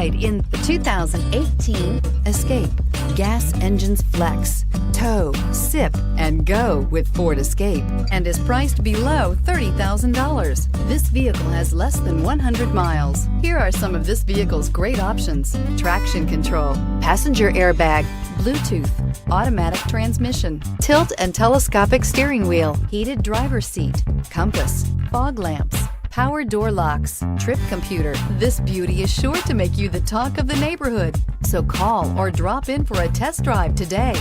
In the 2018 Escape. Gas engines flex, tow, sip, and go with Ford Escape, and is priced below $30,000. This vehicle has less than 100 miles. Here are some of this vehicle's great options: traction control, passenger airbag, Bluetooth, automatic transmission, tilt and telescopic steering wheel, heated driver's seat, compass, fog lamps, power door locks, trip computer. This beauty is sure to make you the talk of the neighborhood. So call or drop in for a test drive today.